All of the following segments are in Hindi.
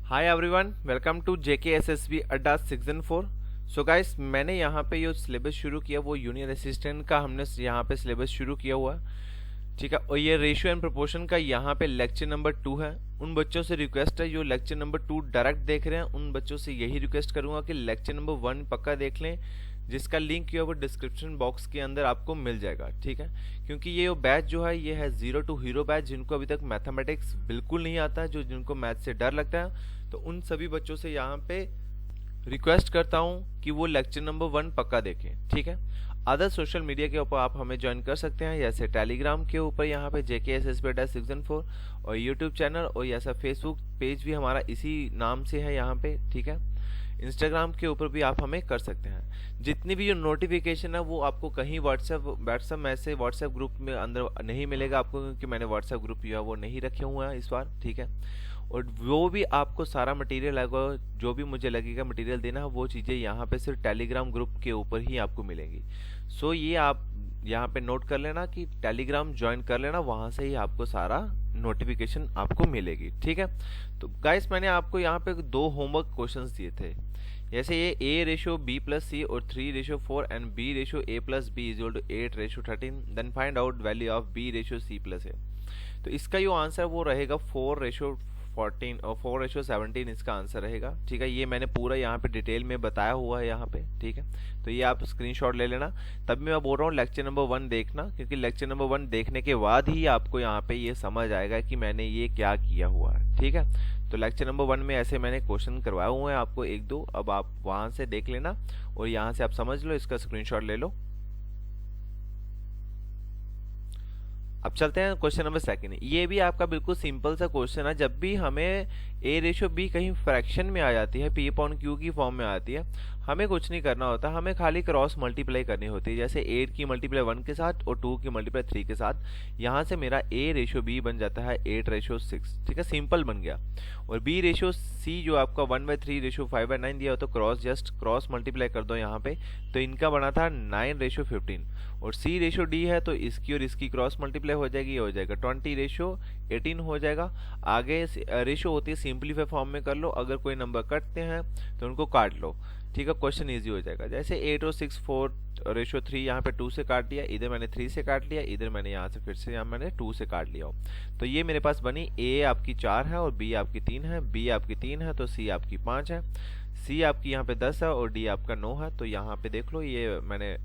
Hi everyone, welcome to JKSSB Adda season 4। So guys, मैंने यहाँ पे जो सिलेबस शुरू किया वो जूनियर असिस्टेंट का हमने यहाँ पे सिलेबस शुरू किया हुआ है। ठीक है, और ये रेशियो एंड प्रोपोर्शन का यहाँ पे लेक्चर नंबर 2 है। उन बच्चों से रिक्वेस्ट है जो लेक्चर नंबर 2 डायरेक्ट देख रहे हैं, उन बच्चों से यही रिक्वेस्ट करूंगा कि लेक्चर नंबर 1 पक्का देख लें, जिसका लिंक जो है वो डिस्क्रिप्शन बॉक्स के अंदर आपको मिल जाएगा। ठीक है, क्योंकि ये बैच जो है ये है 0 to हीरो बैच। जिनको अभी तक मैथमेटिक्स बिल्कुल नहीं आता है, जो जिनको मैथ से डर लगता है, तो उन सभी बच्चों से यहाँ पे रिक्वेस्ट करता हूँ कि वो लेक्चर नंबर 1 पक्का देखें। ठीक है, अदर सोशल मीडिया के ऊपर आप हमें ज्वाइन कर सकते हैं, जैसे टेलीग्राम के ऊपर यहाँ पे JKSSB सीजन 4, और यूट्यूब चैनल, और ऐसा फेसबुक पेज भी हमारा इसी नाम से है यहाँ पे। ठीक है, इंस्टाग्राम के ऊपर भी आप हमें कर सकते हैं। जितनी भी जो नोटिफिकेशन है वो आपको कहीं व्हाट्सएप मैसेज व्हाट्सएप ग्रुप में अंदर नहीं मिलेगा आपको, क्योंकि मैंने व्हाट्सएप ग्रुप जो है वो नहीं रखे हुए हैं इस बार। ठीक है, और वो भी आपको सारा मटेरियल आएगा, जो भी मुझे लगेगा मटेरियल देना है वो चीज़ें यहाँ पे सिर्फ टेलीग्राम ग्रुप के ऊपर ही आपको मिलेंगी। सो ये आप यहाँ पे नोट कर लेना कि टेलीग्राम ज्वाइन कर लेना, वहाँ से ही आपको सारा नोटिफिकेशन आपको मिलेगी। ठीक है, तो गाइस मैंने आपको यहाँ पे 2 होमवर्क क्वेश्चंस दिए थे, जैसे ये A/B+C और 3/4 and B/A+B = 8/13, then find out value of B/C+A। तो इसका जो आंसर वो रहेगा 4/14 और 4/17 इसका आंसर रहेगा। ठीक है, ये मैंने पूरा यहाँ पे डिटेल में बताया हुआ है यहाँ पे। ठीक है, तो ये आप स्क्रीनशॉट ले लेना। तब मैं बोल रहा हूँ लेक्चर नंबर 1 देखना, क्योंकि लेक्चर नंबर 1 देखने के बाद ही आपको यहाँ पे ये समझ आएगा कि मैंने ये क्या किया हुआ है। ठीक है, तो लेक्चर नंबर 1 में ऐसे मैंने क्वेश्चन करवाए हुए हैं आपको 1-2, अब आप वहां से देख लेना और यहाँ से आप समझ लो, इसका स्क्रीनशॉट ले लो। अब चलते हैं क्वेश्चन नंबर 2। ये भी आपका बिल्कुल सिंपल सा क्वेश्चन है। जब भी हमें A/B कहीं फ्रैक्शन में आ जाती है, P/Q की फॉर्म में आती है, हमें कुछ नहीं करना होता, हमें खाली क्रॉस मल्टीप्लाई करनी होती है। जैसे 8 की मल्टीप्लाई 1 के साथ और 2 की मल्टीप्लाई 3 के साथ, यहाँ से मेरा A/B बन जाता है 8/6। ठीक है, सिंपल बन गया। और B/C जो आपका 1/3/5/9 दिया हो, तो जस्ट क्रॉस मल्टीप्लाई कर दो यहाँ पे, तो इनका बना था 9/15। और C/D है, तो इसकी और इसकी क्रॉस मल्टीप्लाई हो जाएगी, ये हो जाएगा 20/18 हो जाएगा। आगे रेशो होती है सिंपलीफाई फॉर्म में कर लो, अगर कोई नंबर कटते हैं तो उनको काट लो। ठीक है, क्वेश्चन इजी हो जाएगा। जैसे 8 और 6 4/3, यहाँ पे 2 से काट लिया, इधर मैंने 3 से काट लिया, इधर मैंने यहाँ से फिर से यहाँ मैंने 2 से काट लिया हो। तो ये मेरे पास बनी A आपकी 4 है और B आपकी 3 है, B आपकी 3 है तो C आपकी 5 है, C आपकी यहाँ पे 10 है और D आपका 9 है। तो यहाँ पे देख लो, ये मैंने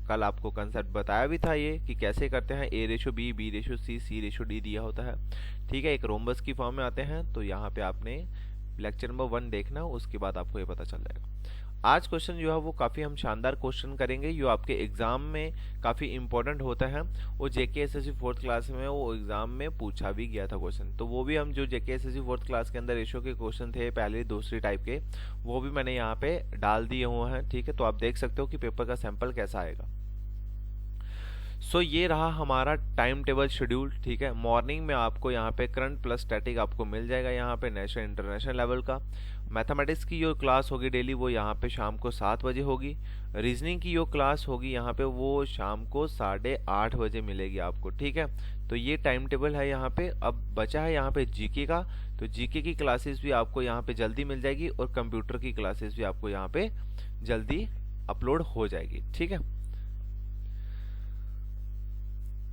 कल आपको कंसेप्ट बताया भी था ये कि कैसे करते हैं। A/B, B/C, C/D दिया होता है। ठीक है, एक रोम्बस की फॉर्म में आते हैं। तो यहाँ पे आपने लेक्चर नंबर 1 देखना, उसके बाद आपको ये पता चल जाएगा। आज क्वेश्चन जो है वो काफ़ी हम शानदार क्वेश्चन करेंगे, जो आपके एग्जाम में काफ़ी इंपॉर्टेंट होता है। वो JKSSB 4th क्लास में वो एग्जाम में पूछा भी गया था क्वेश्चन, तो वो भी हम जो JKSSB 4th क्लास के अंदर रेशो के क्वेश्चन थे पहले दूसरी टाइप के, वो भी मैंने यहाँ पे डाल दिए हुए हैं। ठीक है, तो आप देख सकते हो कि पेपर का सैंपल कैसा आएगा। सो ये रहा हमारा टाइम टेबल शेड्यूल। ठीक है, मॉर्निंग में आपको यहाँ पे करंट प्लस स्टैटिक आपको मिल जाएगा, यहाँ पे नेशनल इंटरनेशनल लेवल का। मैथमेटिक्स की जो क्लास होगी डेली वो यहाँ पे शाम को 7 बजे होगी। रीजनिंग की जो क्लास होगी यहाँ पे वो शाम को 8:30 बजे मिलेगी आपको। ठीक है, तो ये टाइम टेबल है यहाँ पे। अब बचा है यहाँ पे जीके का, तो जीके की क्लासेस भी आपको यहाँ पे जल्दी मिल जाएगी और कंप्यूटर की क्लासेस भी आपको यहाँ पे जल्दी अपलोड हो जाएगी। ठीक है,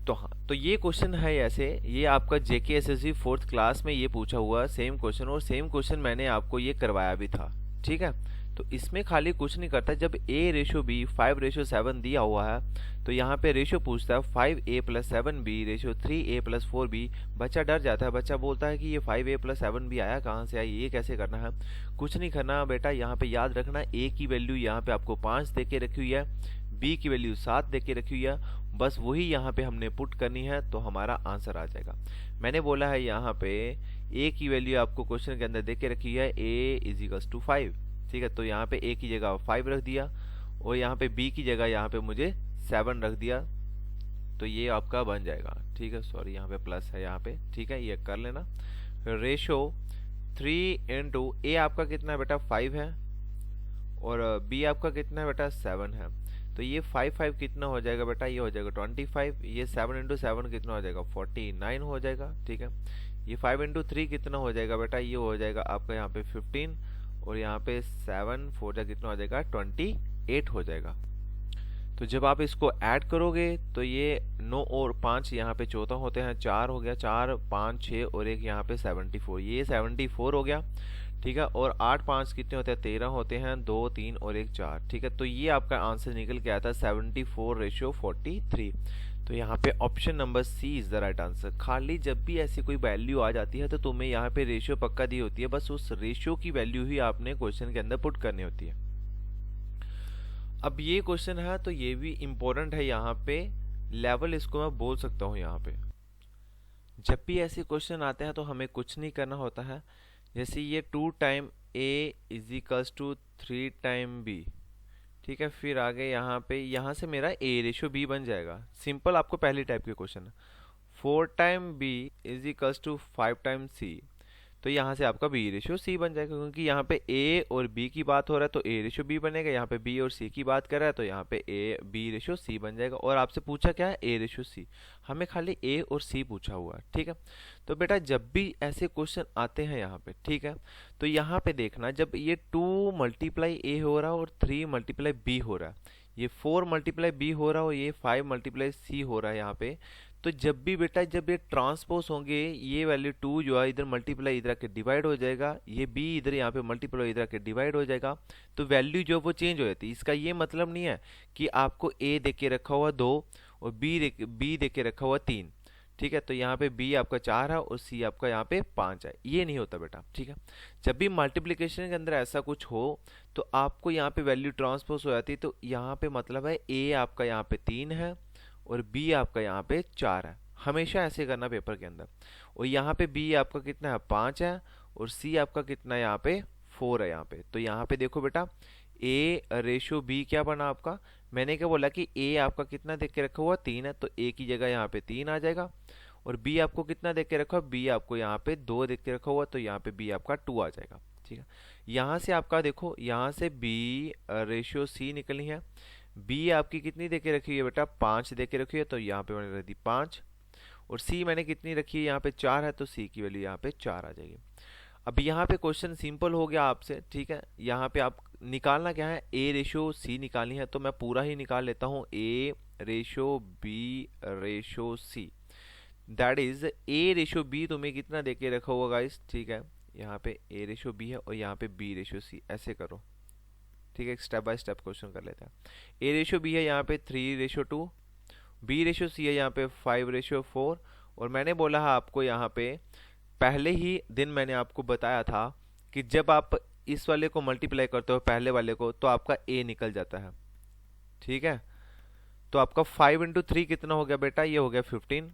तो हाँ, तो ये क्वेश्चन है ऐसे, ये आपका JKSSB 4th क्लास में ये पूछा हुआ सेम क्वेश्चन, और सेम क्वेश्चन मैंने आपको ये करवाया भी था। ठीक है, तो इसमें खाली कुछ नहीं करता। जब A/B 5/7 दिया हुआ है, तो यहाँ पे रेशो पूछता है 5A+7B/3A+4B। बच्चा डर जाता है, बच्चा बोलता है कि ये 5A+7B आया कहाँ से आया, ये कैसे करना है। कुछ नहीं करना बेटा, यहाँ पे याद रखना A की वैल्यू यहाँ पे आपको 5 दे के रखी हुई है, B की वैल्यू 7 दे के रखी हुई है, बस वही यहाँ पे हमने पुट करनी है तो हमारा आंसर आ जाएगा। मैंने बोला है यहाँ पे A की वैल्यू आपको क्वेश्चन के अंदर दे के रखी है A = 5। ठीक है, तो यहाँ पे A की जगह 5 रख दिया और यहाँ पे B की जगह यहाँ पे मुझे 7 रख दिया, तो ये आपका बन जाएगा। ठीक है, सॉरी यहाँ पे प्लस है यहाँ पे। ठीक है, ये कर लेना। रेशो 3 A आपका कितना है बेटा 5 है और B आपका कितना है बेटा 7 है। तो ये 5 कितना हो जाएगा बेटा, ये हो जाएगा 25। ये 7 × 7 कितना हो जाएगा 49 हो जाएगा। ठीक है, ये 5 × 3 कितना हो जाएगा बेटा, ये हो जाएगा आपका यहाँ पे 15 और यहाँ पे 7 4 जा कितना हो जाएगा 28 हो जाएगा। तो जब आप इसको ऐड करोगे तो ये 9 और 5 यहाँ पे 14 होते हैं, 4 हो गया, 4 5 6 और एक यहाँ पे 74, ये 74 हो गया। ठीक है, और 8 5 कितने होते हैं 13 होते हैं, 2 3 और एक 4। ठीक है, तो ये आपका आंसर निकल के आया था 74:43। तो यहाँ पे option number C is the right answer. खाली जब भी ऐसी कोई वैल्यू आ जाती है तो तुम्हें यहाँ पे रेशियो पक्का दी होती है, बस उस रेशियो की वैल्यू ही आपने क्वेश्चन के अंदर पुट करनी होती है। अब ये क्वेश्चन है तो ये भी इम्पोर्टेंट है, यहाँ पे लेवल इसको मैं बोल सकता हूँ। यहाँ पे जब भी ऐसे क्वेश्चन आते हैं तो हमें कुछ नहीं करना होता है। जैसे ये 2 time a equals to 3 time b। ठीक है, फिर आगे यहाँ पे यहाँ से मेरा a/b बन जाएगा। सिंपल आपको पहली टाइप के क्वेश्चन है। 4 time b equals to 5 time c, तो यहाँ से आपका b/c बन जाएगा, क्योंकि यहाँ पे a और b की बात हो रहा है तो a/b बनेगा। यहाँ पे b और c की बात कर रहा है तो यहाँ पे b/c बन जाएगा। और आपसे पूछा क्या है a/c, हमें खाली a और c पूछा हुआ है। ठीक है, तो बेटा जब भी ऐसे क्वेश्चन आते हैं यहाँ पे, ठीक है, तो यहाँ पे देखना जब ये 2 मल्टीप्लाई a हो रहा है और 3 मल्टीप्लाई b हो रहा है, ये 4 मल्टीप्लाई b हो रहा है और ये 5 मल्टीप्लाई c हो रहा है यहाँ पे, तो जब भी बेटा जब ये ट्रांसपोज होंगे, ये वैल्यू 2 जो है इधर मल्टीप्लाई इधर आके डिवाइड हो जाएगा, ये b इधर यहाँ पे मल्टीप्लाई इधर आके डिवाइड हो जाएगा, तो वैल्यू जो वो चेंज हो जाती है। इसका ये मतलब नहीं है कि आपको a दे के रखा हुआ 2 और b दे के रखा हुआ 3। ठीक है, तो यहाँ पे b आपका 4 है और c आपका यहाँ पे 5 है, ये नहीं होता बेटा। ठीक है, जब भी मल्टीप्लिकेशन के अंदर ऐसा कुछ हो तो आपको यहाँ पे वैल्यू ट्रांसपोज हो जाती है, तो यहाँ पे मतलब है a आपका यहाँ पे 3 है और b आपका यहाँ पे 4 है। हमेशा ऐसे करना पेपर के अंदर। और यहाँ पे b आपका कितना है 5 है और c आपका कितना है यहाँ पे 4 है यहाँ पे। तो यहाँ पे देखो बेटा a/b क्या बना आपका, मैंने क्या बोला कि a आपका कितना देख के रखा हुआ 3 है, तो a की जगह यहाँ पे 3 आ जाएगा। और b आपको कितना देख के रखा हुआ, b आपको यहाँ पे 2 देख के रखा हुआ, तो यहाँ पे b आपका 2 आ जाएगा। ठीक है, यहाँ से आपका देखो यहाँ से b/c निकलनी है। b आपकी कितनी देके रखी है बेटा 5 देके रखी है, तो यहाँ पे मैंने रख दी 5। और c मैंने कितनी रखी है यहाँ पे 4 है, तो c की वैल्यू यहाँ पे 4 आ जाएगी। अब यहाँ पे क्वेश्चन सिंपल हो गया आपसे। ठीक है, यहाँ पे आप निकालना क्या है a/c निकालनी है, तो मैं पूरा ही निकाल लेता हूँ a/b/c, दैट इज a/b तुम्हें कितना देके रखा होगा गाइस। ठीक है, यहाँ पे a/b है और यहाँ पे b/c, ऐसे करो। ठीक है, स्टेप बाय स्टेप क्वेश्चन कर लेते हैं। a/b है यहाँ पे 3/2, b/c है यहाँ पे 5/4। और मैंने बोला है आपको यहाँ पे पहले ही दिन मैंने आपको बताया था कि जब आप इस वाले को मल्टीप्लाई करते हो पहले वाले को तो आपका a निकल जाता है। ठीक है, तो आपका 5 × 3 कितना हो गया बेटा, ये हो गया 15।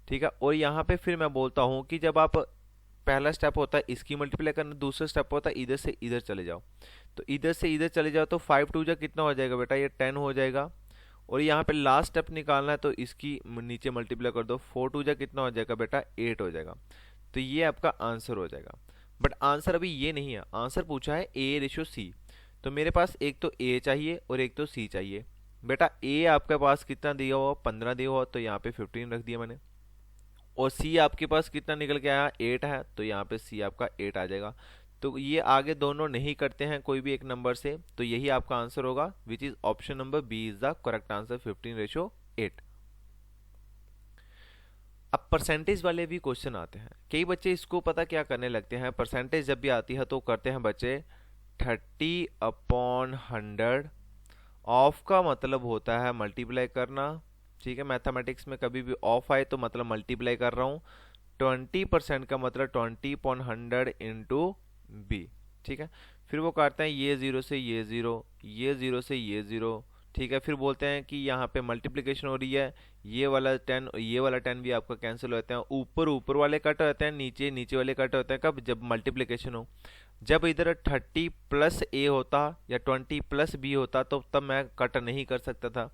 ठीक है, और यहाँ पे फिर मैं बोलता हूँ कि जब आप पहला स्टेप होता है इसकी मल्टीप्लाई करना, दूसरा स्टेप होता है इधर से इधर चले जाओ, तो इधर से इधर चले जाओ तो 5 2 जा कितना हो जाएगा बेटा, ये 10 हो जाएगा। और यहाँ पे लास्ट स्टेप निकालना है तो इसकी नीचे मल्टीप्लाई कर दो, 4 2 जा कितना हो जाएगा बेटा 8 हो जाएगा। तो ये आपका आंसर हो जाएगा। बट आंसर अभी ये नहीं है, आंसर पूछा है a/c, तो मेरे पास एक तो a चाहिए और एक तो c चाहिए। बेटा a आपके पास कितना दिया हुआ 15 दिया हुआ, तो यहाँ पे 15 रख दिया मैंने। और c आपके पास कितना निकल के आया 8 है, तो यहाँ पे c आपका 8 आ जाएगा। तो ये आगे दोनों नहीं करते हैं कोई भी एक नंबर से, तो यही आपका आंसर होगा, which is option number B is the correct answer 15/8। अब परसेंटेज वाले भी क्वेश्चन आते हैं। कई बच्चे इसको पता क्या करने लगते हैं, परसेंटेज जब भी आती है तो करते हैं बच्चे 30/100। ऑफ का मतलब होता है मल्टीप्लाई करना। ठीक है, मैथमेटिक्स में कभी भी ऑफ आए तो मतलब मल्टीप्लाई कर रहा हूँ। 20% का मतलब 20/100 इंटू बी। ठीक है, फिर वो काटते हैं ये 0 से ये 0, ये 0 से ये 0। ठीक है, फिर बोलते हैं कि यहाँ पे मल्टीप्लिकेशन हो रही है, ये वाला 10 और ये वाला 10 भी आपका कैंसिल होते हैं। ऊपर वाले कट होते हैं, नीचे वाले कट होते हैं। कब, जब मल्टीप्लिकेशन हो। जब इधर 30 + a होता या 20 + b होता तो तब मैं कट नहीं कर सकता था।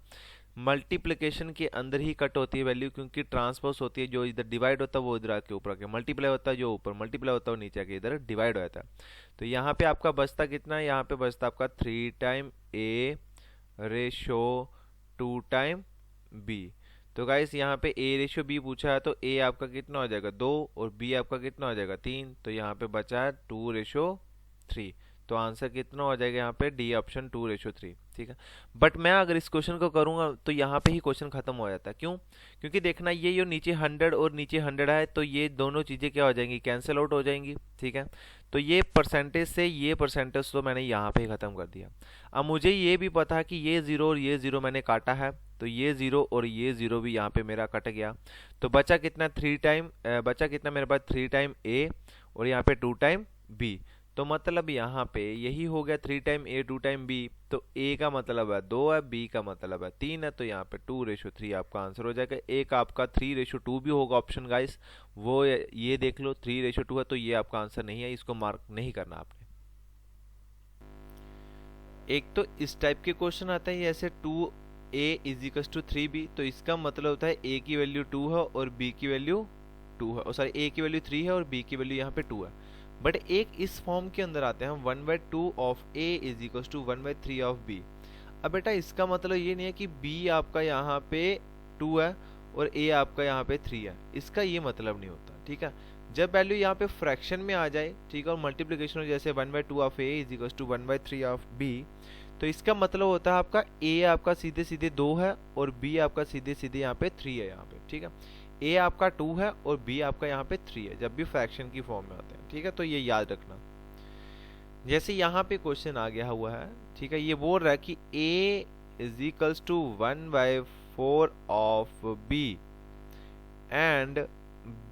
मल्टीप्लिकेशन के अंदर ही कट होती है वैल्यू, क्योंकि ट्रांसपोज होती है। जो इधर डिवाइड होता है वो इधर आके ऊपर आके मल्टीप्लाई होता है, जो ऊपर मल्टीप्लाई होता है वो नीचे आके इधर डिवाइड हो जाता है। तो यहाँ पे आपका बचता कितना है, यहाँ पे बचता आपका 3 टाइम a/2 टाइम b। तो गाइस यहाँ पे ए रेशियो बी पूछा है, तो ए आपका कितना हो जाएगा 2 और बी आपका कितना हो जाएगा 3, तो यहाँ पे बचा है 2:3। तो आंसर कितना हो जाएगा यहाँ पे डी ऑप्शन 2:3। ठीक है, बट मैं अगर इस क्वेश्चन को करूंगा तो यहाँ पे ही क्वेश्चन खत्म हो जाता है। क्यों? क्योंकि देखना ये जो नीचे 100 और नीचे 100 है, तो ये दोनों चीजें क्या हो जाएंगी, कैंसिल आउट हो जाएंगी। ठीक है, तो ये परसेंटेज से ये परसेंटेज तो मैंने यहाँ पे ही खत्म कर दिया। अब मुझे ये भी पता है कि ये जीरो और ये जीरो मैंने काटा है, तो ये जीरो और ये जीरो भी यहाँ पे मेरा कट गया। तो बचा कितना 3 टाइम, बचा कितना मेरे पास 3 टाइम ए और यहाँ पे 2 टाइम बी। तो मतलब यहाँ पे यही हो गया 3 टाइम ए 2 टाइम बी। तो ए का मतलब है 2 है, बी का मतलब है 3 है, तो यहाँ पे 2:3 आपका आंसर हो जाएगा। एक आपका 3:2 भी होगा ऑप्शन गाइस, वो ये देख लो 3:2 है, तो ये आपका आंसर नहीं है, इसको मार्क नहीं करना आपने। एक तो इस टाइप के क्वेश्चन आते हैं ऐसे 2a = 3b, तो इसका मतलब होता है a की वैल्यू 2 है और b की वैल्यू 2 है, और सॉरी a की वैल्यू 3 है और b की वैल्यू यहाँ पे 2 है। बट एक इस फॉर्म के अंदर आते हैं 1/2 ऑफ a = 1/3 ऑफ b। अब बेटा इसका मतलब ये नहीं है कि b आपका यहाँ पे 2 है और a आपका यहाँ पे 3 है, इसका ये मतलब नहीं होता। ठीक है, जब वैल्यू यहाँ पे फ्रैक्शन में आ जाए, ठीक है, और मल्टीप्लिकेशन हो जैसे 1/2 ऑफ a = 1/3 ऑफ b, तो इसका मतलब होता है आपका a आपका सीधे सीधे 2 है और b आपका सीधे सीधे यहाँ पे 3 है यहाँ पे। ठीक है, a आपका 2 है और b आपका यहाँ पे 3 है, जब भी फ्रैक्शन की फॉर्म में होते हैं। ठीक है, तो ये याद रखना। जैसे यहाँ पे क्वेश्चन आ गया हुआ है, ठीक है, ये बोल रहा है कि a = 1/4 of b and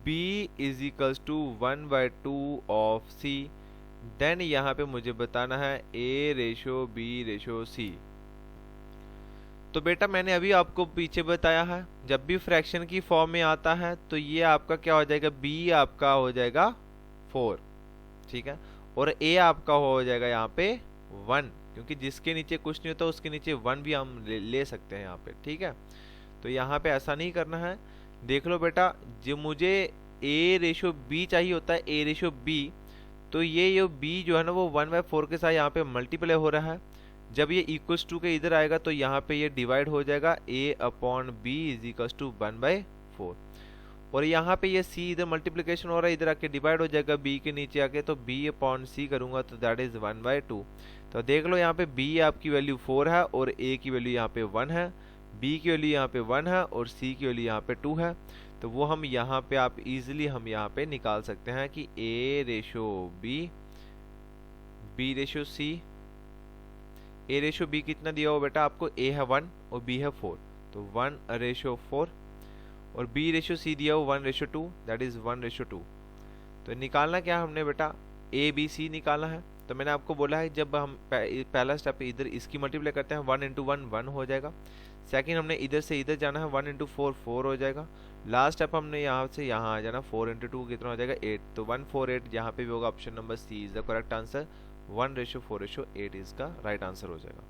b = 1/2 of c। Then यहाँ पे मुझे बताना है a:b:c। तो बेटा मैंने अभी आपको पीछे बताया है, जब भी फ्रैक्शन की फॉर्म में आता है तो ये आपका क्या हो जाएगा, b आपका हो जाएगा 4, ठीक है, और a आपका हो जाएगा यहाँ पे 1, क्योंकि जिसके नीचे कुछ नहीं होता उसके नीचे 1 भी हम ले सकते हैं यहाँ पे। ठीक है, तो यहाँ पे ऐसा नहीं करना है। देख लो बेटा, जो मुझे a:b चाहिए होता है, a:b, तो ये b जो है ना वो 1/4 के साथ यहाँ पे मल्टीप्लाई हो रहा है। जब ये इक्वल्स टू के इधर आएगा तो यहाँ पे ये डिवाइड हो जाएगा, a/b = 1/4, और यहाँ पे ये c इधर मल्टीप्लिकेशन हो रहा है, इधर आके डिवाइड हो जाएगा b के नीचे आके, तो b/c करूंगा तो दैट इज 1/2। तो देख लो यहाँ पे b आपकी वैल्यू 4 है और a की वैल्यू यहाँ पे 1 है, b की वैल्यू यहाँ पे 1 है और c की वैल्यू यहाँ पे 2 है। तो वो हम यहाँ पे आप इजीली हम यहाँ पे निकाल सकते हैं कि a:b, b:c। a:b कितना दिया हो बेटा आपको, a है 1 और b है 4, तो 1:4, और b:c दिया हो 1:2, दैट इज 1:2। तो निकालना क्या है हमने बेटा, a b c निकालना है। तो मैंने आपको बोला है जब हम पहला स्टेप इधर इसकी मल्टीप्लाई करते हैं 1 × 1 1 हो जाएगा। सेकंड हमने इधर से इधर जाना है, 1 × 4 4 हो जाएगा। लास्ट स्टेप हमने यहाँ से यहाँ आ जाना, 4 × 2 कितना हो जाएगा 8, तो 148 यहाँ पे भी होगा। Option number C is the correct answer, 1:4:8 इसका राइट आंसर हो जाएगा।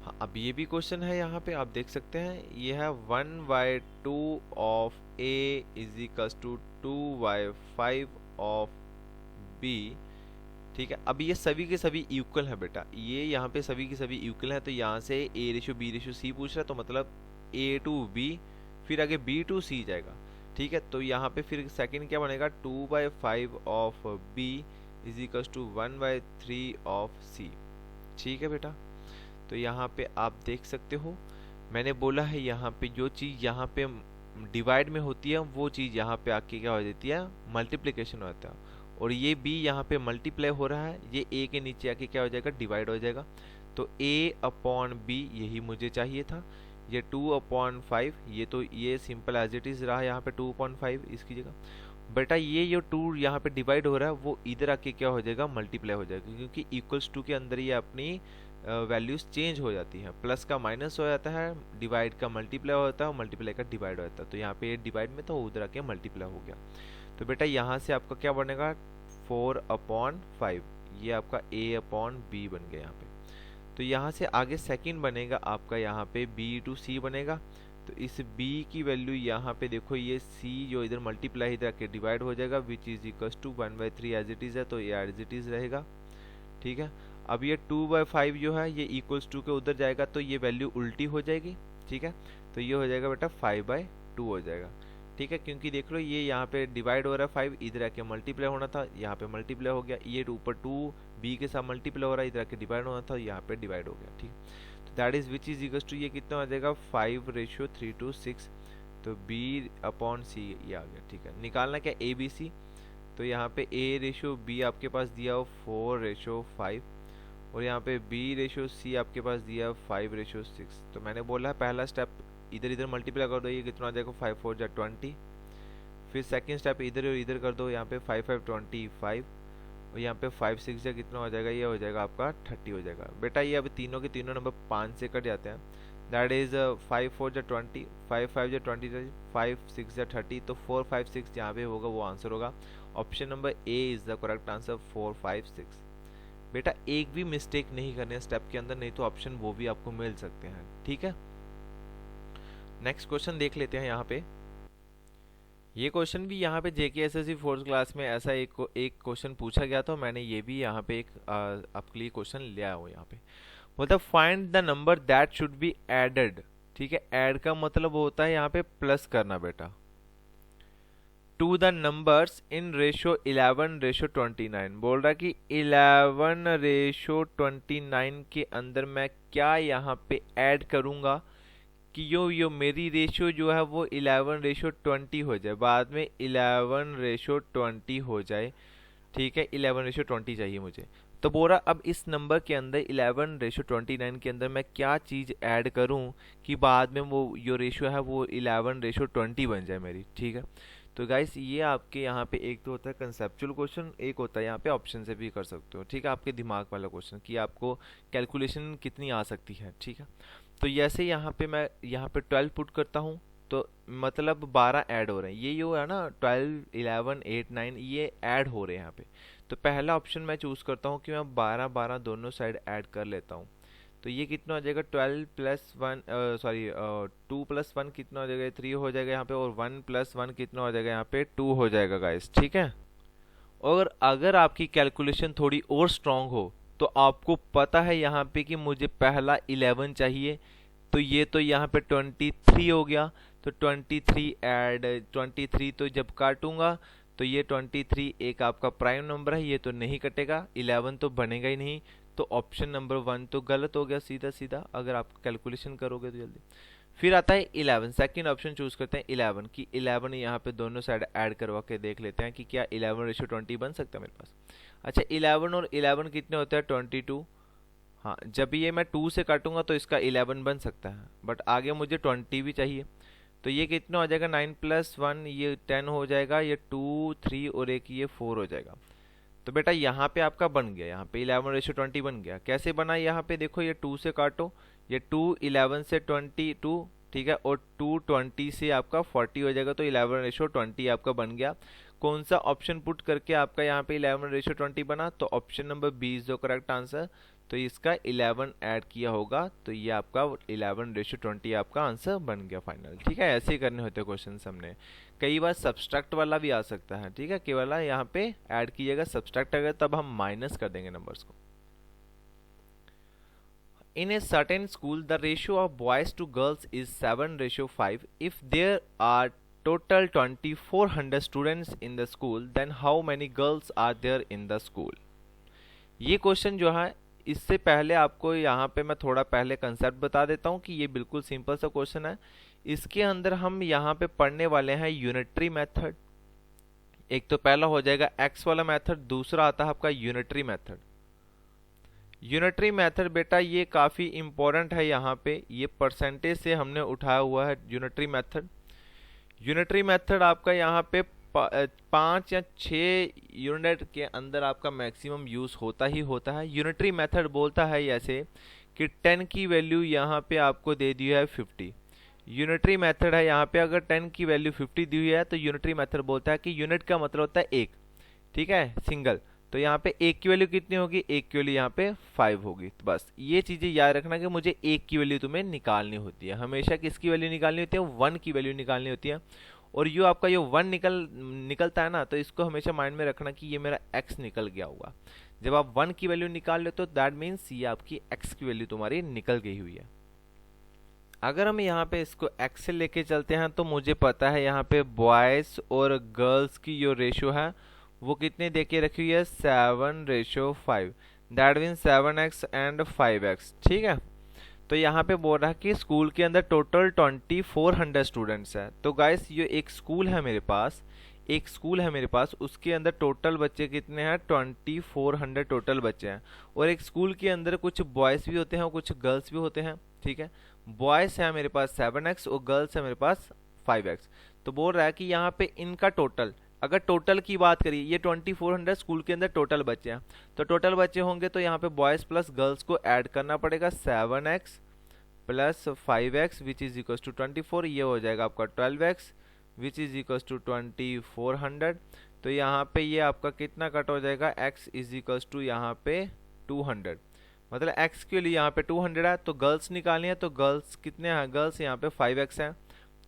हाँ, अब ये भी क्वेश्चन है यहाँ पे आप देख सकते हैं, ये है 1/2 ऑफ a = 2/5 ऑफ b। ठीक है, अब ये सभी के सभी इक्वल है बेटा, ये यहाँ पे सभी के सभी इक्वल है, तो यहाँ से a:b:c पूछ रहा है, तो मतलब a to b, फिर आगे b to c जाएगा। ठीक है, तो यहाँ पे फिर सेकंड क्या बनेगा, 2/5 ऑफ b = 1/3 ऑफ c। ठीक है बेटा, तो यहाँ पे आप देख सकते हो मैंने बोला है यहाँ पे जो चीज़ यहाँ पे डिवाइड में होती है वो चीज़ यहाँ पे आके क्या हो जाती है, मल्टीप्लिकेशन होता है, और ये b यहाँ पे मल्टीप्लाई हो रहा है, ये a के नीचे आके क्या हो जाएगा, डिवाइड हो जाएगा। तो a/b यही मुझे चाहिए था, ये 2/5, ये तो ये सिंपल एज इट इज रहा यहाँ पे 2/5 इसकी जगह। बेटा ये जो 2 यहाँ पे डिवाइड हो रहा है वो इधर आके क्या हो जाएगा, मल्टीप्लाई हो जाएगा, क्योंकि इक्वल्स टू के अंदर ये अपनी वैल्यूज चेंज हो जाती है, प्लस का माइनस हो जाता है, डिवाइड का मल्टीप्लाई होता है, मल्टीप्लाई का डिवाइड हो जाता है। तो यहाँ पे ये डिवाइड में तो उधर आके मल्टीप्लाई हो गया। तो बेटा यहाँ से आपका क्या बनेगा, 4/5, ये आपका a/b बन गया यहाँ पे। तो यहाँ से आगे सेकंड बनेगा आपका यहाँ पे b to c बनेगा। तो इस b की वैल्यू यहाँ पे देखो, ये c जो इधर मल्टीप्लाई इधर आके डिवाइड हो जाएगा, which is equals to 1/3 as it is है, तो ये एज इट इज रहेगा। ठीक है, अब ये 2/5 जो है ये इक्वल्स टू के उधर जाएगा तो ये वैल्यू उल्टी हो जाएगी, ठीक है। तो ये हो जाएगा बेटा 5/2 हो जाएगा, ठीक है, क्योंकि देख लो ये यहाँ पे डिवाइड हो रहा है 5, इधर आके मल्टीप्लाई होना था, यहाँ पे मल्टीप्लाई हो गया, ये ऊपर 2 बी के साथ मल्टीप्लाई हो रहा है, इधर आके डिवाइड होना था, यहाँ पे डिवाइड हो गया, ठीक। तो that is which is equals to ये कितना हो जाएगा 5:3 to 6, तो B/C ये आ गया, ठीक है। निकालना क्या ABC, तो यहाँ पे A/B आपके पास दिया हो 4/5 और यहाँ पे B/C आपके पास दिया है 5/6। तो मैंने बोला है पहला स्टेप इधर इधर मल्टीप्लाई कर दो, ये कितना आ जाएगा 5×4 = 20। फिर सेकंड स्टेप इधर और इधर कर दो, यहाँ पे 5×5 = 25 और यहाँ पे 5×6 कितना हो जाएगा, ये हो जाएगा आपका 30 हो जाएगा। बेटा ये अब तीनों के तीनों नंबर 5 से कट जाते हैं, दैट इज 5×4 = 20, 5×5 = 20, 5×6 = 30, तो 4, 5, 6 जहाँ पे होगा वो आंसर होगा। Option number A is the correct answer 4, 5, 6। बेटा एक भी मिस्टेक नहीं करने स्टेप के अंदर, नहीं तो ऑप्शन वो भी आपको मिल सकते हैं, ठीक है। नेक्स्ट क्वेश्चन देख लेते हैं यहाँ पे। ये क्वेश्चन भी यहाँ पे JKSSC 4th क्लास में ऐसा एक क्वेश्चन पूछा गया था, मैंने ये भी यहाँ पे एक आपके लिए क्वेश्चन लिया हो यहाँ पे। मतलब find the number that should be added, ठीक है। ऐड का मतलब होता है यहाँ पे प्लस करना बेटा, to the numbers in ratio 11:29। बोल रहा कि 11:29 के अंदर मैं क्या यहाँ पे ऐड करूँगा कि यो मेरी रेशियो जो है वो 11:20 हो जाए, बाद में 11:20 हो जाए, ठीक है। 11:20 चाहिए मुझे, तो बोल रहा अब इस नंबर के अंदर 11:29 के अंदर मैं क्या चीज़ ऐड करूं कि बाद में वो जो रेशियो है वो 11:20 बन जाए मेरी, ठीक है। तो गाइस ये आपके यहाँ पे एक तो होता है कंसेप्चुअल क्वेश्चन, एक होता है यहाँ पे ऑप्शन से भी कर सकते हो, ठीक है, आपके दिमाग वाला क्वेश्चन कि आपको कैलकुलेशन कितनी आ सकती है, ठीक है। तो जैसे यहाँ पे मैं यहाँ पे 12 पुट करता हूँ तो मतलब 12 ऐड हो रहे हैं, ये जो है ना 12, 11, 8, 9 ये ऐड हो रहे हैं यहाँ पे। तो पहला ऑप्शन मैं चूज़ करता हूँ कि मैं 12 12 दोनों साइड ऐड कर लेता हूँ। तो ये कितना हो जाएगा 12 + 1 सॉरी 2 + 1 कितना हो जाएगा 3 हो जाएगा यहाँ पे, और 1 + 1 कितना हो जाएगा यहाँ पे 2 हो जाएगा गाइस, ठीक है। और अगर आपकी कैलकुलेशन थोड़ी और स्ट्रांग हो तो आपको पता है यहाँ पे कि मुझे पहला 11 चाहिए, तो ये तो यहाँ पे 23 हो गया, तो 23 ऐड 23 तो जब काटूंगा तो ये 23 एक आपका प्राइम नंबर है, ये तो नहीं कटेगा, 11 तो बनेगा ही नहीं, तो ऑप्शन नंबर 1 तो गलत हो गया सीधा सीधा अगर आप कैलकुलेशन करोगे तो जल्दी। फिर आता है 11, सेकंड ऑप्शन चूज करते हैं 11 की 11 यहाँ पे दोनों साइड ऐड करवा के देख लेते हैं कि क्या 11:20 बन सकता है मेरे पास। अच्छा 11 और 11 कितने होते हैं 22, हाँ जब ये मैं 2 से काटूंगा तो इसका 11 बन सकता है, बट आगे मुझे 20 भी चाहिए, तो ये कितना हो जाएगा 9 + 1 ये 10 हो जाएगा, ये 2, 3 और एक ये 4 हो जाएगा। तो बेटा यहाँ पे आपका बन गया, यहाँ पे 11:20 बन गया। कैसे बना यहाँ पे देखो, ये 2 से काटो, ये 2 11 से 22, ठीक है, और 2 20 से आपका 40 हो जाएगा, तो 11:20 आपका बन गया। कौन सा ऑप्शन पुट करके आपका यहाँ पे 11:20 बना, तो option number B is the correct answer. तो इसका 11 ऐड किया होगा तो ये आपका 11:20 आपका आंसर बन गया फाइनल, ठीक है। ऐसे ही करने होते हैं क्वेश्चन हमने, कई बार सब्सट्रैक्ट वाला भी आ सकता है, ठीक है, केवल यहाँ पे ऐड कीजिएगा, सब्सट्रैक्ट अगर तब हम माइनस कर देंगे नंबर्स को। In a certain school, the ratio of boys to girls is 7:5. If there are total 2400 students in the school, then how many girls are there in the school? ये क्वेश्चन जो है इससे पहले आपको यहाँ पे मैं थोड़ा पहले कंसेप्ट बता देता हूँ कि ये बिल्कुल सिंपल सा क्वेश्चन है। इसके अंदर हम यहाँ पे पढ़ने वाले हैं यूनिटरी मेथड। एक तो पहला हो जाएगा एक्स वाला मेथड, दूसरा आता है आपका यूनिटरी मेथड। यूनिटरी मेथड बेटा ये काफ़ी इंपॉर्टेंट है, यहाँ पे ये परसेंटेज से हमने उठाया हुआ है यूनिटरी मेथड। यूनिटरी मेथड आपका यहाँ पे 5 या 6 यूनिट के अंदर आपका मैक्सिमम यूज़ होता ही होता है। यूनिटरी मेथड बोलता है ऐसे कि 10 की वैल्यू यहाँ पे आपको दे दी है 50। यूनिटरी मेथड है यहाँ पे अगर 10 की वैल्यू 50 दी हुई है तो यूनिटरी मेथड बोलता है कि यूनिट का मतलब होता है एक, ठीक है, सिंगल। तो यहाँ पे एक की वैल्यू कितनी होगी, एक की वैल्यू यहाँ पे 5 होगी। तो बस ये चीज़ें याद रखना कि मुझे एक की वैल्यू तुम्हें निकालनी होती है, हमेशा किसकी वैल्यू निकालनी होती है, 1 की वैल्यू निकालनी होती है। और यो आपका जो 1 निकलता है ना, तो इसको हमेशा माइंड में रखना कि ये मेरा x निकल गया होगा। जब आप 1 की वैल्यू निकाल लेते हो तो दैट मीन्स ये आपकी x की वैल्यू तुम्हारी निकल गई हुई है। अगर हम यहाँ पे इसको x से लेके चलते हैं तो मुझे पता है यहाँ पे बॉयज़ और गर्ल्स की जो रेशो है वो कितने दे के रखी हुई है, 7:5, that means 7x and 5x। ठीक है, तो यहाँ पे बोल रहा है कि स्कूल के अंदर टोटल 2400 स्टूडेंट्स हैं। तो गाइस ये एक स्कूल है मेरे पास, एक स्कूल है मेरे पास, उसके अंदर टोटल बच्चे कितने हैं, 2400 टोटल बच्चे हैं। और एक स्कूल के अंदर कुछ बॉयज़ भी होते हैं और कुछ गर्ल्स भी होते हैं। ठीक है, बॉयज़ है मेरे पास 7x और गर्ल्स है मेरे पास 5x। तो बोल रहा है कि यहाँ पे इनका टोटल, अगर टोटल की बात करिए, ये 2400 स्कूल के अंदर टोटल बच्चे हैं, तो टोटल बच्चे होंगे तो यहाँ पे बॉयज़ प्लस गर्ल्स को ऐड करना पड़ेगा, 7x plus 5x which is equal to 24, ये हो जाएगा आपका 12x which is equal to 2400। तो यहाँ पे ये आपका कितना कट हो जाएगा, x इज इक्वल टू यहाँ पे 200, मतलब x के लिए यहाँ पे 200 है। तो गर्ल्स निकालनी है, तो गर्ल्स कितने हैं, गर्ल्स यहाँ पे 5x हैं,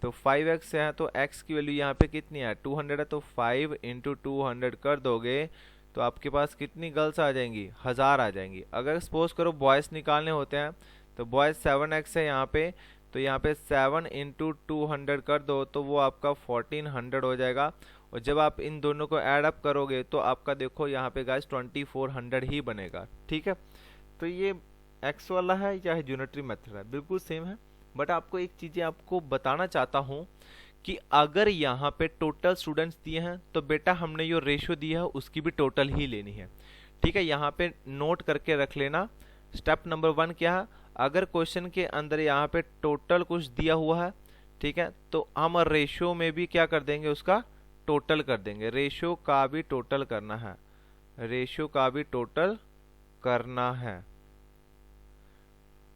तो 5x है तो x की वैल्यू यहाँ पे कितनी है, 200 है। तो 5 इंटू 200 कर दोगे तो आपके पास कितनी गर्ल्स आ जाएंगी, 1000 आ जाएंगी। अगर सपोज करो बॉयज़ निकालने होते हैं तो बॉयज़ 7x है यहाँ पे, तो यहाँ पे 7 इंटू 200 कर दो तो वो आपका 1400 हो जाएगा। और जब आप इन दोनों को ऐड अप करोगे तो आपका देखो यहाँ पे गाइस 2400 ही बनेगा। ठीक है, तो ये x वाला है या यूनिटरी मेथड है, बिल्कुल सेम है। बट आपको एक चीज़ें आपको बताना चाहता हूँ कि अगर यहाँ पे टोटल स्टूडेंट्स दिए हैं तो बेटा हमने जो रेशियो दिया है उसकी भी टोटल ही लेनी है। ठीक है, यहाँ पे नोट करके रख लेना। स्टेप नंबर 1 क्या है, अगर क्वेश्चन के अंदर यहाँ पे टोटल कुछ दिया हुआ है, ठीक है, तो हम रेशियो में भी क्या कर देंगे, उसका टोटल कर देंगे। रेशियो का भी टोटल करना है, रेशियो का भी टोटल करना है।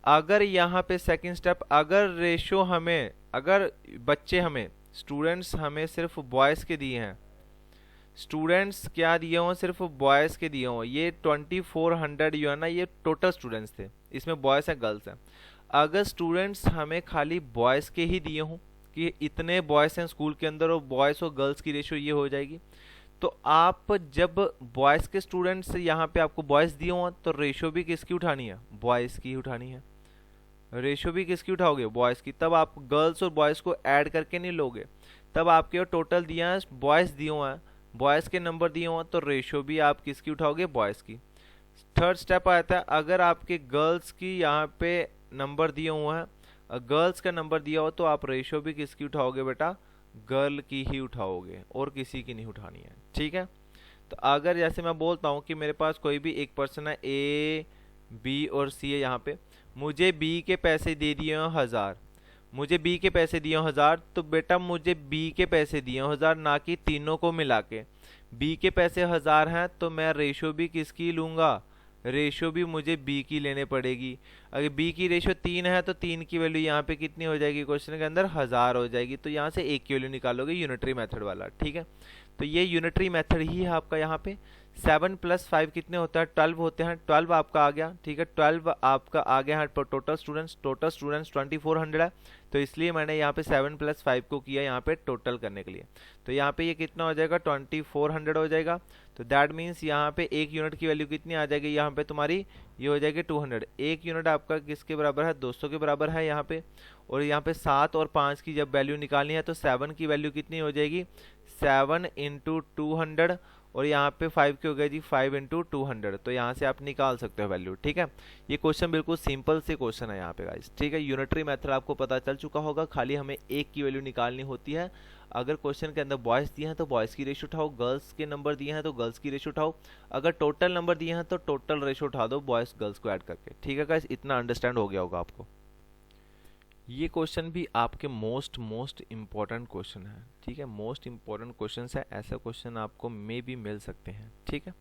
अगर यहाँ पे सेकंड स्टेप, अगर रेशियो हमें, अगर बच्चे हमें, स्टूडेंट्स हमें सिर्फ बॉयज़ के दिए हैं, स्टूडेंट्स क्या दिए हों, सिर्फ बॉयज़ के दिए हों, ये 2400 जो है ना ये टोटल स्टूडेंट्स थे, इसमें बॉयज़ हैं गर्ल्स हैं। अगर स्टूडेंट्स हमें खाली बॉयज़ के ही दिए हों कि इतने बॉयज़ हैं स्कूल के अंदर और बॉयज़ और गर्ल्स की रेशियो ये हो जाएगी, तो आप जब बॉयज़ के स्टूडेंट्स यहाँ पे आपको बॉयज़ दिए हों तो रेशियो भी किसकी उठानी है, बॉयज़ की उठानी है। रेशियो भी किसकी उठाओगे, बॉयज़ की। तब आप गर्ल्स और बॉयज़ को ऐड करके नहीं लोगे, तब आपके टोटल दिया है, बॉयज़ दिए हुए हैं, बॉयज़ के नंबर दिए हुए हैं, तो रेशियो भी आप किसकी उठाओगे, बॉयज़ की। थर्ड स्टेप आता है, अगर आपके गर्ल्स की यहाँ पे नंबर दिए हुए हैं, गर्ल्स का नंबर दिया हो तो आप रेशियो भी किसकी उठाओगे बेटा, गर्ल की ही उठाओगे और किसी की नहीं उठानी है। ठीक है, तो अगर जैसे मैं बोलता हूँ कि मेरे पास कोई भी एक पर्सन है, ए बी और सी है, यहाँ पे मुझे बी के पैसे दे दिए हैं 1000, मुझे बी के पैसे दिए 1000, तो बेटा मुझे बी के पैसे दिए 1000, ना कि तीनों को मिला के। बी के पैसे 1000 हैं तो मैं रेशियो भी किसकी लूँगा, रेशियो भी मुझे बी की लेने पड़ेगी। अगर बी की रेशियो 3 है तो 3 की वैल्यू यहाँ पे कितनी हो जाएगी, क्वेश्चन के अंदर 1000 हो जाएगी। तो यहाँ से एक की वैल्यू निकालोगे, यूनिटरी मेथड वाला। ठीक है, तो ये यूनिटरी मेथड ही है आपका। यहाँ पे 7 + 5 कितने होता है, 12 होते हैं, 12 आपका आ गया। ठीक है, 12 आपका आ गया है। टोटल स्टूडेंट्स 2400 है, तो इसलिए मैंने यहाँ पे 7 + 5 को किया यहाँ पे टोटल करने के लिए। तो यहाँ पे ये कितना हो जाएगा, 2400 हो जाएगा। तो दैट मीन्स यहाँ पे एक यूनिट की वैल्यू कितनी आ जाएगी, यहाँ पे तुम्हारी ये हो जाएगी 200। एक यूनिट आपका किसके बराबर है, 200 के बराबर है यहाँ पे। और यहाँ पे 7 और 5 की जब वैल्यू निकालनी है तो 7 की वैल्यू कितनी हो जाएगी, 7 × 200, और यहाँ पे 5 की हो गई जी 5 × 200। तो यहाँ से आप निकाल सकते हो वैल्यू। ठीक है, ये क्वेश्चन बिल्कुल सिंपल से क्वेश्चन है यहाँ पे गाइस। ठीक है, यूनिटरी मेथड आपको पता चल चुका होगा, खाली हमें एक की वैल्यू निकालनी होती है। अगर क्वेश्चन के अंदर बॉयज़ दिए हैं तो बॉयज़ की रेशियो उठाओ, गर्ल्स के नंबर दिए हैं तो गर्ल्स की रेशियो उठाओ, अगर टोटल नंबर दिए हैं तो टोटल रेशियो उठा दो बॉयज़ गर्ल्स को ऐड करके। ठीक है गाइस, इतना अंडरस्टैंड हो गया होगा आपको। ये क्वेश्चन भी आपके मोस्ट इम्पॉर्टेंट क्वेश्चन है। ठीक है, मोस्ट इम्पॉर्टेंट क्वेश्चन है, ऐसा क्वेश्चन आपको मे भी मिल सकते हैं। ठीक है,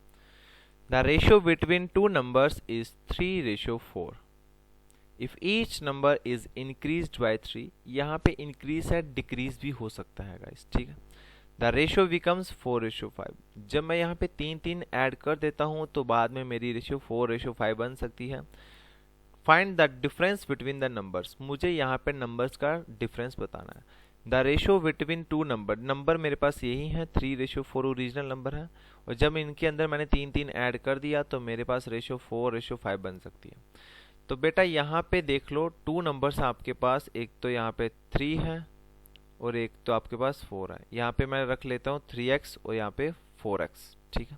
the ratio between two numbers is 3:4 if each number is increased by 3। यहाँ पे इंक्रीज है, डिक्रीज भी हो सकता है गाइस। ठीक है, द रेशियो बिकम्स 4:5। जब मैं यहाँ पे 3 ऐड कर देता हूँ तो बाद में मेरी रेशियो 4:5 बन सकती है। Find the difference between the numbers, मुझे यहाँ पे नंबर्स का डिफरेंस बताना है। The ratio between two number मेरे पास यही है, 3:4 ओरिजिनल नंबर है, और जब इनके अंदर मैंने 3 ऐड कर दिया तो मेरे पास रेशो 4:5 बन सकती है। तो बेटा यहाँ पे देख लो, टू नंबर्स आपके पास, एक तो यहाँ पे 3 है और एक तो आपके पास 4 है। यहाँ पे मैं रख लेता हूँ 3x और यहाँ पे 4x, ठीक है।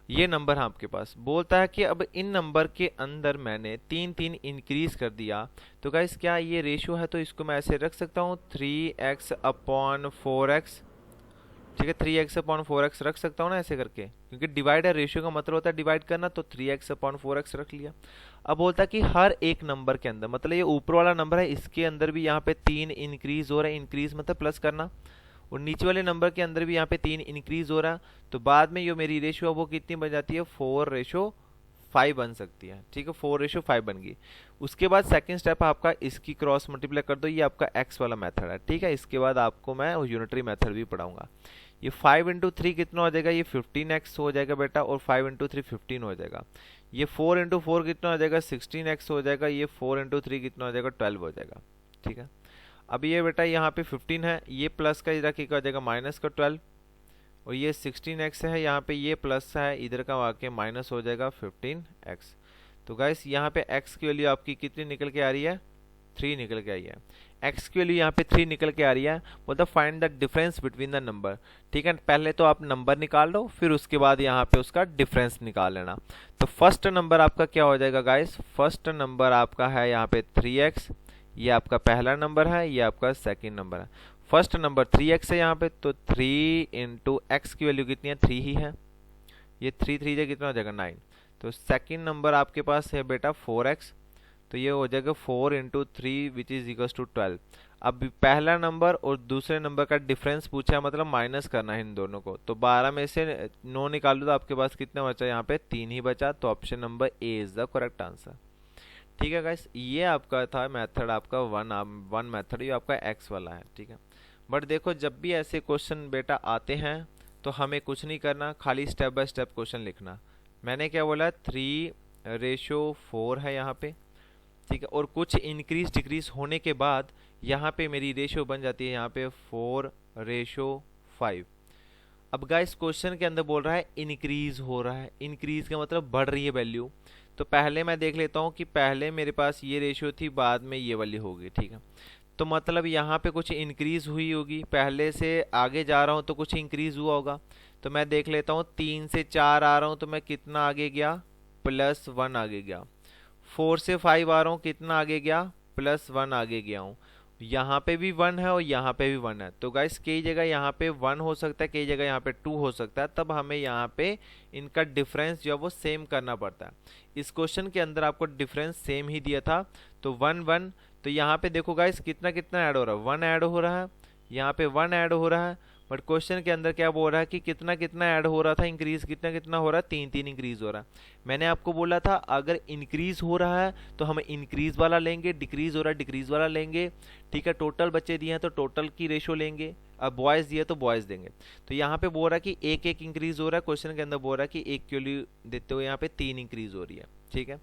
ये नंबर है आपके पास। बोलता है कि अब इन नंबर के अंदर मैंने 3 इंक्रीज कर दिया, तो गाइस क्या ये रेशियो है, तो इसको मैं ऐसे रख सकता हूँ 3x/4x, ठीक है। 3x/4x रख सकता हूँ ना ऐसे करके, क्योंकि डिवाइड है, रेशियो का मतलब होता है डिवाइड करना, तो 3x/4x रख लिया। अब बोलता है कि हर एक नंबर के अंदर, मतलब ये ऊपर वाला नंबर है, इसके अंदर भी यहाँ पे 3 इंक्रीज हो रहा है, इंक्रीज मतलब प्लस करना, और नीचे वाले नंबर के अंदर भी यहाँ पे 3 इंक्रीज हो रहा है, तो बाद में जो मेरी रेशियो है वो कितनी बन जाती है, 4:5 बन सकती है, ठीक है। 4:5 बन गई। उसके बाद सेकंड स्टेप आपका, इसकी क्रॉस मल्टीप्लाई कर दो, ये आपका x वाला मेथड है, ठीक है। इसके बाद आपको मैं यूनिटरी मेथड भी पढ़ाऊंगा। ये 5 × 3 कितना हो जाएगा, ये 15x हो जाएगा बेटा, और 5 × 3 15 हो जाएगा। ये 4 × 4 कितना हो जाएगा, 16x हो जाएगा। ये 4 × 3 कितना हो जाएगा, 12 हो जाएगा, ठीक है। अब ये बेटा यहाँ पे 15 है, ये प्लस का इधर क्या हो जाएगा, माइनस का 12, और ये 16x है, यहाँ पे ये प्लस है, इधर का वाक्य माइनस हो जाएगा 15x। तो गाइस यहाँ पे x की वैल्यू आपकी कितनी निकल के आ रही है, 3 निकल के आई है। x की वैल्यू यहाँ पे 3 निकल के आ रही है। बोलता find the difference between the number, ठीक है। पहले तो आप नंबर निकाल लो, फिर उसके बाद यहाँ पे उसका डिफरेंस निकाल लेना। तो फर्स्ट नंबर आपका क्या हो जाएगा गाइस, फर्स्ट नंबर आपका है यहाँ पे 3x, ये आपका पहला नंबर है, ये आपका सेकंड नंबर है। फर्स्ट नंबर 3x है यहाँ पे, तो 3 × x की वैल्यू कितनी है, 3 ही है। ये 3 3 से कितना हो जाएगा, 9। तो सेकंड नंबर आपके पास है बेटा 4x, तो ये हो जाएगा 4 × 3 विच इज इक्वल टू 12। अब पहला नंबर और दूसरे नंबर का डिफरेंस पूछा है, मतलब माइनस करना है इन दोनों को। तो 12 में से 9 निकाल लो तो आपके पास कितना बचा, यहाँ पे 3 ही बचा। तो option number A is the correct answer, ठीक है गाइस। ये आपका था मेथड, आपका वन मेथड, ये आपका एक्स वाला है, ठीक है। बट देखो जब भी ऐसे क्वेश्चन बेटा आते हैं तो हमें कुछ नहीं करना, खाली स्टेप बाय स्टेप क्वेश्चन लिखना। मैंने क्या बोला, 3:4 है यहाँ पे, ठीक है। और कुछ इंक्रीज डिक्रीज होने के बाद यहाँ पे मेरी रेशियो बन जाती है यहाँ पे 4:5। अब गाइस क्वेश्चन के अंदर बोल रहा है इंक्रीज हो रहा है, इंक्रीज का मतलब बढ़ रही है वैल्यू। तो पहले मैं देख लेता हूँ कि पहले मेरे पास ये रेशियो थी, बाद में ये वाली होगी, ठीक है। तो मतलब यहाँ पे कुछ इंक्रीज हुई होगी, पहले से आगे जा रहा हूँ तो कुछ इंक्रीज हुआ होगा। तो मैं देख लेता हूँ 3 से 4 आ रहा हूँ तो मैं कितना आगे गया, +1 आगे गया। 4 से 5 आ रहा हूँ, कितना आगे गया, +1 आगे गया हूँ। यहाँ पे भी 1 है और यहाँ पे भी 1 है। तो गाइस कई जगह यहाँ पे 1 हो सकता है, कई जगह यहाँ पे 2 हो सकता है, तब हमें यहाँ पे इनका डिफरेंस जो है वो सेम करना पड़ता है। इस क्वेश्चन के अंदर आपको डिफरेंस सेम ही दिया था, तो 1 1। तो यहाँ पे देखो गाइस कितना कितना ऐड हो रहा है, 1 ऐड हो रहा है, यहाँ पे 1 ऐड हो रहा है। बट क्वेश्चन के अंदर क्या बोल रहा है कि कितना कितना ऐड हो रहा था, इंक्रीज कितना कितना हो रहा है, 3 3 इंक्रीज हो रहा है। मैंने आपको बोला था अगर इंक्रीज हो रहा है तो हम इंक्रीज वाला लेंगे, डिक्रीज हो रहा है डिक्रीज वाला लेंगे, ठीक है। टोटल बच्चे दिए हैं तो टोटल की रेशो लेंगे, अब बॉयज दिए तो बॉयज देंगे। तो यहाँ पे बोल रहा है कि एक एक इंक्रीज हो रहा है, क्वेश्चन के अंदर बोल रहा है कि एक की वैल्यू देते हुए यहाँ पे 3 इंक्रीज हो रही है, ठीक है।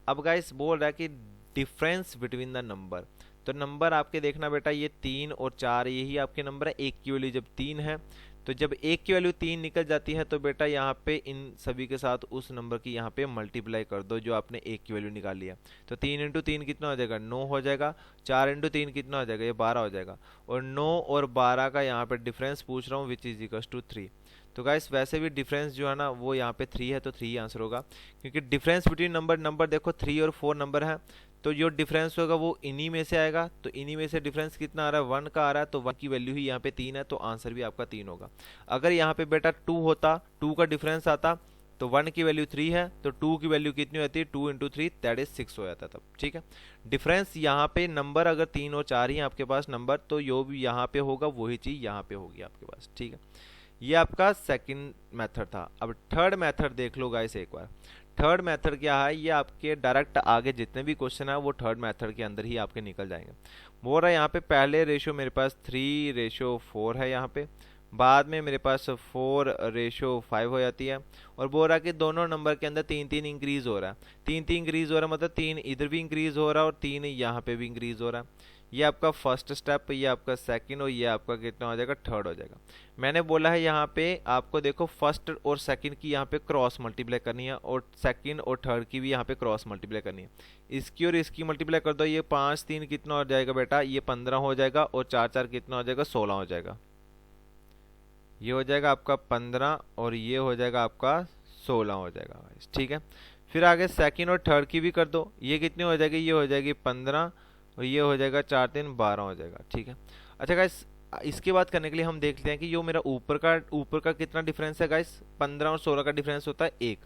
अब गाइस बोल रहा है कि डिफरेंस बिटवीन द नंबर, तो नंबर आपके देखना बेटा ये 3 और 4 यही आपके नंबर है। एक की वैल्यू जब 3 है, तो जब एक की वैल्यू 3 निकल जाती है तो बेटा यहाँ पे इन सभी के साथ उस नंबर की यहाँ पे मल्टीप्लाई कर दो जो आपने एक की वैल्यू निकाली है। तो 3 × 3 कितना हो जाएगा, 9 हो जाएगा। 4 × 3 कितना हो जाएगा, ये 12 हो जाएगा। और 9 और 12 का यहाँ पे डिफरेंस पूछ रहा हूँ विच इज इक्वल टू 3। तो गाइस वैसे भी डिफरेंस जो है ना वो यहाँ पे 3 है, तो 3 ही आंसर होगा, क्योंकि डिफरेंस बिटवीन नंबर देखो 3 और 4 नंबर है, तो जो डिफरेंस होगा वो इन्हीं में से आएगा। तो इन्हीं में से डिफरेंस कितना आ रहा है, 1 का आ रहा है, तो 1 की वैल्यू ही यहाँ पे 3 है, तो आंसर भी आपका 3 होगा। अगर यहाँ पे बेटा 2 होता, 2 का डिफरेंस आता, तो 1 की वैल्यू 3 है, तो 2 की वैल्यू कितनी होती है, 2 × 3 दैट इज 6 हो जाता तब, ठीक है। डिफरेंस यहाँ पे नंबर अगर 3 और 4 ही आपके पास नंबर, तो जो भी यहाँ पे होगा वही चीज़ यहाँ पे होगी आपके पास, ठीक है। ये आपका सेकंड मेथड था। अब थर्ड मेथड देख लो गाइस एक बार। थर्ड मेथड क्या है, ये आपके डायरेक्ट आगे जितने भी क्वेश्चन है वो थर्ड मेथड के अंदर ही आपके निकल जाएंगे। बोल रहा है यहाँ पे पहले रेशियो मेरे पास 3:4 है यहाँ पे, बाद में मेरे पास 4:5 हो जाती है। और बोल रहा है कि दोनों नंबर के अंदर 3 3 इंक्रीज हो रहा है, 3 3 इंक्रीज हो रहा है, मतलब 3 इधर भी इंक्रीज हो रहा है और 3 यहाँ पे भी इंक्रीज हो रहा है। ये आपका फर्स्ट स्टेप, ये आपका सेकंड और ये आपका कितना हो जाएगा, थर्ड हो जाएगा। मैंने बोला है यहाँ पे आपको देखो फर्स्ट और सेकंड की यहाँ पे क्रॉस मल्टीप्लाई करनी है और सेकंड और थर्ड की भी यहाँ पे क्रॉस मल्टीप्लाई करनी है। इसकी और इसकी मल्टीप्लाई कर दो, ये 5 3 कितना हो जाएगा बेटा, ये 15 हो जाएगा और 4 4 कितना हो जाएगा, 16 हो जाएगा। ये हो जाएगा आपका 15 और ये हो जाएगा आपका 16 हो जाएगा, ठीक है। फिर आगे सेकंड और थर्ड की भी कर दो, ये कितनी हो जाएगी, ये हो जाएगी 15 और ये हो जाएगा 4 3 12 हो जाएगा, ठीक है। अच्छा गाइस, इसके बाद करने के लिए हम देख लेते हैं कि जो मेरा ऊपर का कितना डिफरेंस है गाइस, 15 और 16 का डिफरेंस होता है 1,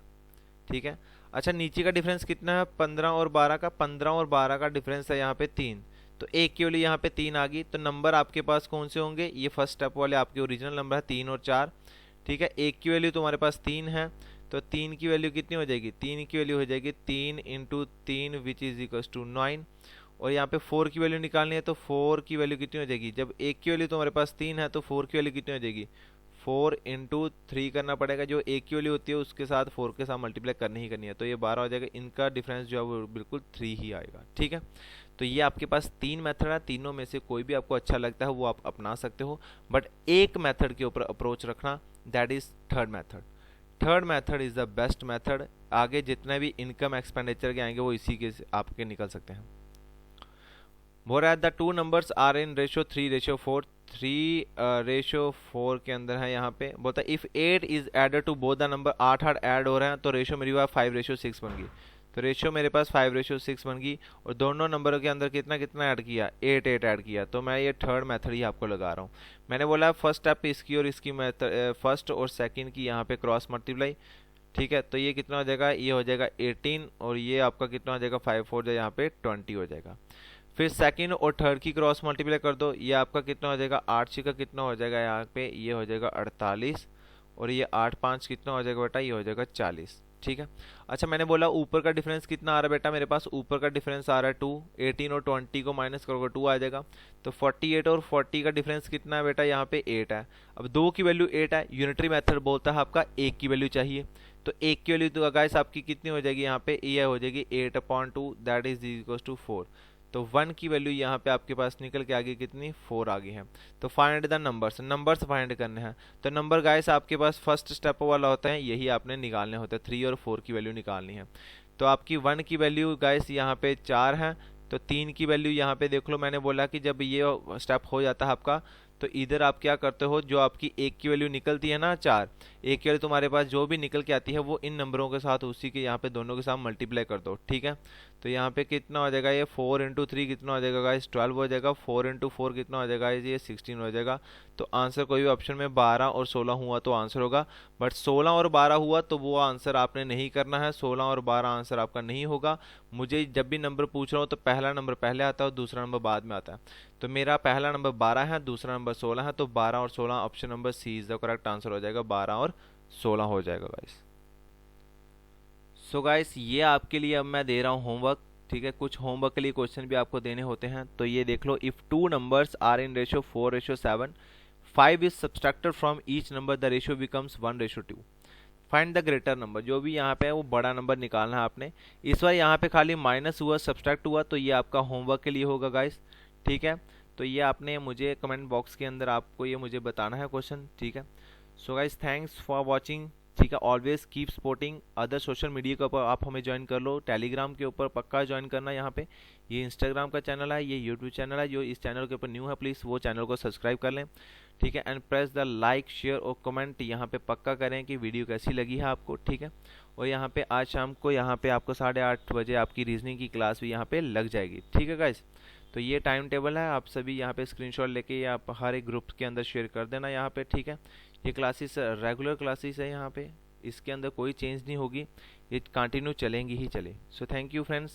ठीक है। अच्छा नीचे का डिफरेंस कितना है, 15 और 12 का, 15 और 12 का डिफरेंस है यहाँ पे 3, तो एक की वैल्यू यहाँ पे 3 आ गई। तो नंबर आपके पास कौन से होंगे, ये फर्स्ट स्टेप वाले आपके ओरिजिनल नंबर है 3 और 4, ठीक है। एक की वैल्यू तुम्हारे पास 3 है, तो 3 की वैल्यू कितनी हो जाएगी, 3 की वैल्यू हो जाएगी 3 into 3 which is equals to 9। और यहाँ पे 4 की वैल्यू निकालनी है, तो 4 की वैल्यू कितनी हो जाएगी, जब एक की वैल्यू तुम्हारे पास 3 है तो 4 की वैल्यू कितनी हो जाएगी, 4 इंटू 3 करना पड़ेगा, जो एक की वैल्यू होती है उसके साथ 4 के साथ मल्टीप्लाई करनी ही करनी है, तो ये 12 हो जाएगा। इनका डिफरेंस जो है वो बिल्कुल 3 ही आएगा, ठीक है। तो ये आपके पास 3 मेथड है, तीनों में से कोई भी आपको अच्छा लगता है वो आप अपना सकते हो, बट एक मेथड के ऊपर अप्रोच रखना, that is third method. Third method is the best method. आगे जितने भी इनकम एक्सपेंडिचर के आएंगे वो इसी के आपके निकल सकते हैं। बोल रहा है the two numbers are in ratio 3:4, 3:4 के अंदर है यहाँ पे। बोलता है if 8 is added to both the number, 8 8 add हो रहे हैं तो रेशो मेरी बात 5:6 बन गई। तो रेशो मेरे पास 5:6 बन गई और दोनों नंबरों के अंदर कितना कितना ऐड किया, 8 8 ऐड किया। तो मैं ये थर्ड मेथड ही आपको लगा रहा हूँ। मैंने बोला फर्स्ट स्टेप इसकी और इसकी मेथड, फर्स्ट और सेकंड की यहाँ पे क्रॉस मल्टीप्लाई, ठीक है। तो ये कितना हो जाएगा, ये हो जाएगा 18 और ये आपका कितना हो जाएगा, 5 4 यहाँ पे 20 हो जाएगा। फिर सेकंड और थर्ड की क्रॉस मल्टीप्लाई कर दो, ये आपका कितना हो जाएगा, 8 6 का कितना हो जाएगा यहाँ पे, ये हो जाएगा 48 और ये 8 5 कितना हो जाएगा बेटा, ये हो जाएगा 40, ठीक है। अच्छा मैंने बोला ऊपर का डिफरेंस कितना आ रहा है बेटा, मेरे पास ऊपर का डिफरेंस आ रहा है 2, 18 और 20 को माइनस करोगे 2 आ जाएगा। तो 48 और 40 का डिफरेंस कितना है बेटा, यहाँ पे 8 है। अब 2 की वैल्यू 8 है, यूनिटरी मेथड बोलता है आपका 1 की वैल्यू चाहिए, तो 1 की वैल्यू तो गाइस आपकी कितनी हो जाएगी, यहाँ पे ये हो जाएगी 8/2 दैट इज इक्वल टू 4। तो 1 की वैल्यू यहाँ पे आपके पास निकल के आगे कितनी, 4 आ गई है। तो फाइंड द नंबर्स फाइंड करने हैं। तो नंबर गाइस आपके पास फर्स्ट स्टेप वाला होता है, यही आपने निकालने होते हैं, 3 और 4 की वैल्यू निकालनी है। तो आपकी 1 की वैल्यू गाइस यहाँ पे 4 है, तो 3 की वैल्यू यहाँ पे देख लो, मैंने बोला कि जब ये स्टेप हो जाता है आपका, तो इधर आप क्या करते हो, जो आपकी 1 की वैल्यू निकलती है ना 4, 1 की वैल्यू तुम्हारे पास जो भी निकल के आती है वो इन नंबरों के साथ उसी के यहाँ पे दोनों के साथ मल्टीप्लाई कर दो, ठीक है। तो यहाँ पे कितना हो जाएगा, ये 4 इंटू 3 कितना हो जाएगा गाइस, 12 हो जाएगा। 4 इंटू 4 कितना हो जाएगा, ये 16 हो जाएगा। तो आंसर कोई भी ऑप्शन में 12 और 16 हुआ तो आंसर होगा, बट 16 और 12 हुआ तो वो आंसर आपने नहीं करना है। 16 और 12 आंसर आपका नहीं होगा। मुझे जब भी नंबर पूछ रहा हूँ तो पहला नंबर पहले आता है और दूसरा नंबर बाद में आता है। तो मेरा पहला नंबर 12 है, दूसरा नंबर 16 है, तो 12 और 16 option number C is the correct answer हो जाएगा, 12 और 16 हो जाएगा गाइस। सो गाइस ये आपके लिए अब मैं दे रहा हूँ होमवर्क, ठीक है। कुछ होमवर्क के लिए क्वेश्चन भी आपको देने होते हैं, तो ये देख लो। If two numbers are in ratio 4:7, 5 is subtracted from each number, the ratio becomes 1:2। Find the greater number, जो भी यहाँ पे है वो बड़ा नंबर निकालना है आपने। इस बार यहाँ पे खाली माइनस हुआ, सब्सट्रैक्ट हुआ, तो ये आपका होमवर्क के लिए होगा गाइस, ठीक है। तो ये आपने मुझे कमेंट बॉक्स के अंदर आपको ये मुझे बताना है क्वेश्चन, ठीक है। So guys thanks for watching, ठीक है। Always keep supporting other social media के ऊपर, आप हमें ज्वाइन कर लो। टेलीग्राम के ऊपर पक्का ज्वाइन करना यहाँ पे, ये इंस्टाग्राम का चैनल है, ये यूट्यूब चैनल है। जो इस चैनल के ऊपर न्यू है प्लीज़ वो चैनल को सब्सक्राइब कर लें, ठीक है। And press the like share और कमेंट यहाँ पे पक्का करें कि वीडियो कैसी लगी है आपको, ठीक है। और यहाँ पे आज शाम को यहाँ पे आपको 8:30 बजे आपकी रीजनिंग की क्लास भी यहाँ पे लग जाएगी, ठीक है गाइस। तो ये टाइम टेबल है, आप सभी यहाँ पे स्क्रीनशॉट लेके आप हर एक ग्रुप के अंदर शेयर कर देना यहाँ पे, ठीक है। ये क्लासेस रेगुलर क्लासेस है यहाँ पे, इसके अंदर कोई चेंज नहीं होगी, ये कंटिन्यू चलेंगी ही चले। So thank you friends.